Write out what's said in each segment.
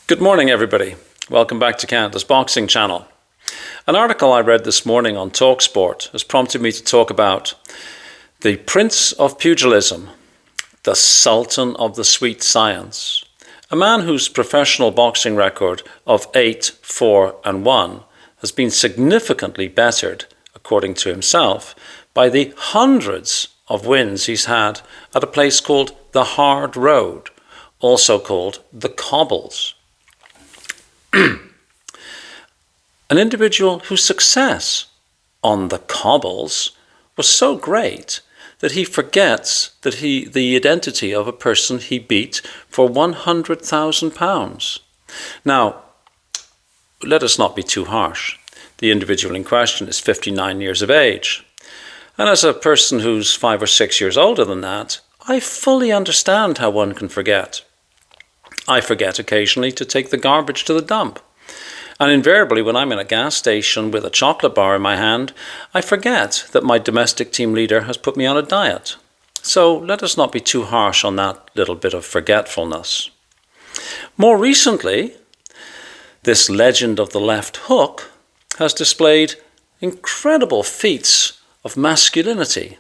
Good morning, everybody. Welcome back to Canada's Boxing Channel. An article I read this morning on TalkSport has prompted me to talk about the Prince of Pugilism, the Sultan of the Sweet Science, a man whose professional boxing record of 8-4-1 has been significantly bettered, according to himself, by the hundreds of wins he's had at a place called the Hard Road, also called the Cobbles. An individual whose success on the cobbles was so great that he forgets that the identity of a person he beat for £100,000. Now, let us not be too harsh. The individual in question is 59 years of age. And as a person who's 5 or 6 years older than that, I fully understand how one can forget. I forget occasionally to take the garbage to the dump. And invariably, when I'm in a gas station with a chocolate bar in my hand, I forget that my domestic team leader has put me on a diet. So let us not be too harsh on that little bit of forgetfulness. More recently, this legend of the left hook has displayed incredible feats of masculinity.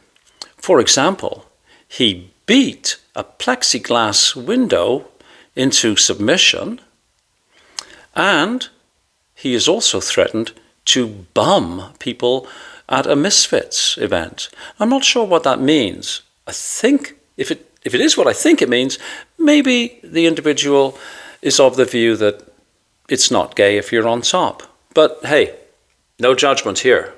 For example, he beat a plexiglass window into submission, and he is also threatened to bum people at a Misfits event. I'm not sure what that means. I think if it is what I think it means, maybe the individual is of the view that it's not gay if you're on top. But hey, no judgment here.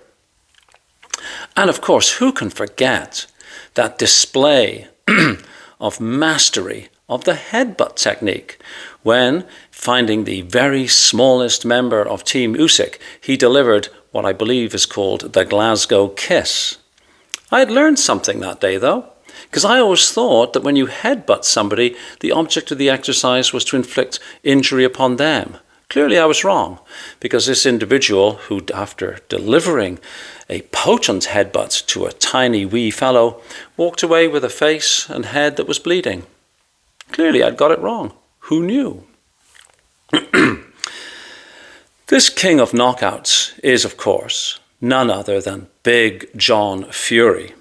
And of course, who can forget that display of mastery of the headbutt technique when, finding the very smallest member of Team Usyk, he delivered what I believe is called the Glasgow Kiss. I had learned something that day though, because I always thought that when you headbutt somebody, the object of the exercise was to inflict injury upon them. Clearly I was wrong, because this individual who, after delivering a potent headbutt to a tiny wee fellow, walked away with a face and head that was bleeding. Clearly I'd got it wrong. Who knew? This king of knockouts is, of course, none other than Big John Fury,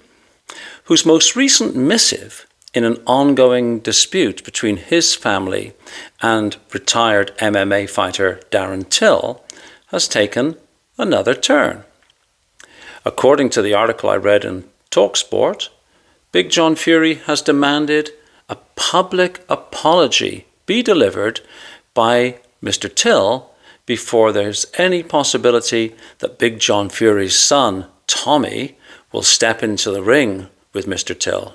whose most recent missive in an ongoing dispute between his family and retired MMA fighter Darren Till has taken another turn. According to the article I read in TalkSport, Big John Fury has demanded a public apology be delivered by Mr. Till before there's any possibility that Big John Fury's son, Tommy, will step into the ring with Mr. Till.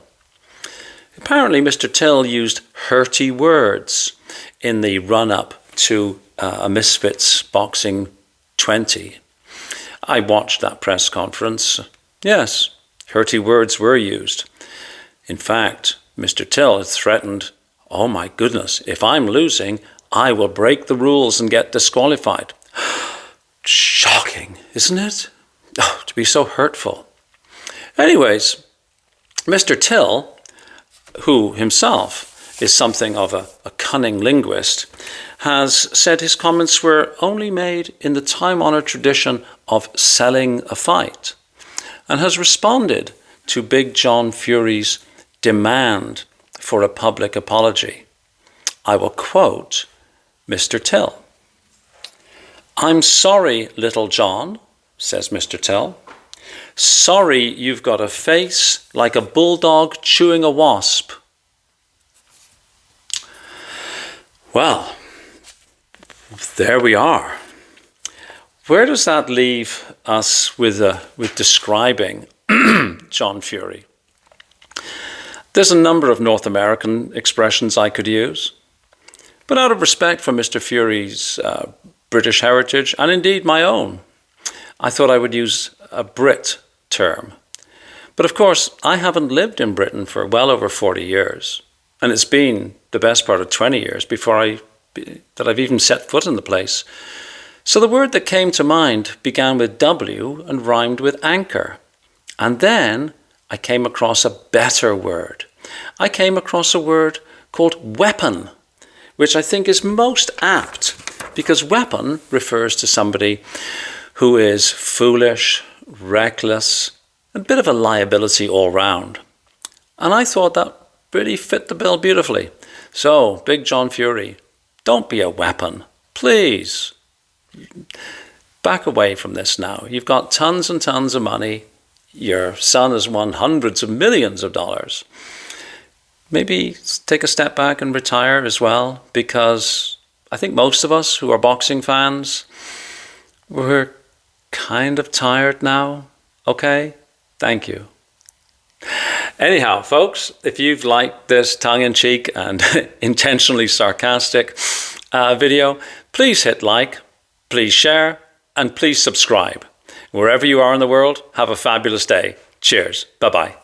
Apparently, Mr. Till used hurty words in the run-up to a Misfits Boxing 20. I watched that press conference. Yes, hurty words were used. In fact, Mr. Till had threatened, oh my goodness, if I'm losing, I will break the rules and get disqualified. Shocking, isn't it? Oh, to be so hurtful. Anyways, Mr. Till, who himself is something of a cunning linguist, has said his comments were only made in the time-honored tradition of selling a fight, and has responded to Big John Fury's demand for a public apology. I will quote Mr. Till. "I'm sorry, little John," says Mr. Till. "Sorry you've got a face like a bulldog chewing a wasp." Well, there we are. Where does that leave us with describing John Fury? There's a number of North American expressions I could use, but out of respect for Mr. Fury's British heritage, and indeed my own, I thought I would use a Brit term. But of course, I haven't lived in Britain for well over 40 years, and it's been the best part of 20 years before that I've even set foot in the place. So the word that came to mind began with W and rhymed with anchor. And then I came across a better word. I came across a word called weapon, which I think is most apt, because weapon refers to somebody who is foolish, reckless, a bit of a liability all round. And I thought that really fit the bill beautifully. So, Big John Fury, don't be a weapon. Please. Back away from this now. You've got tons and tons of money. Your son has won hundreds of millions of dollars. Maybe take a step back and retire as well, because I think most of us who are boxing fans, we're kind of tired now. Okay? Thank you. Anyhow, folks, if you've liked this tongue-in-cheek and intentionally sarcastic video, please hit like, please share, and please subscribe. Wherever you are in the world, have a fabulous day. Cheers. Bye-bye.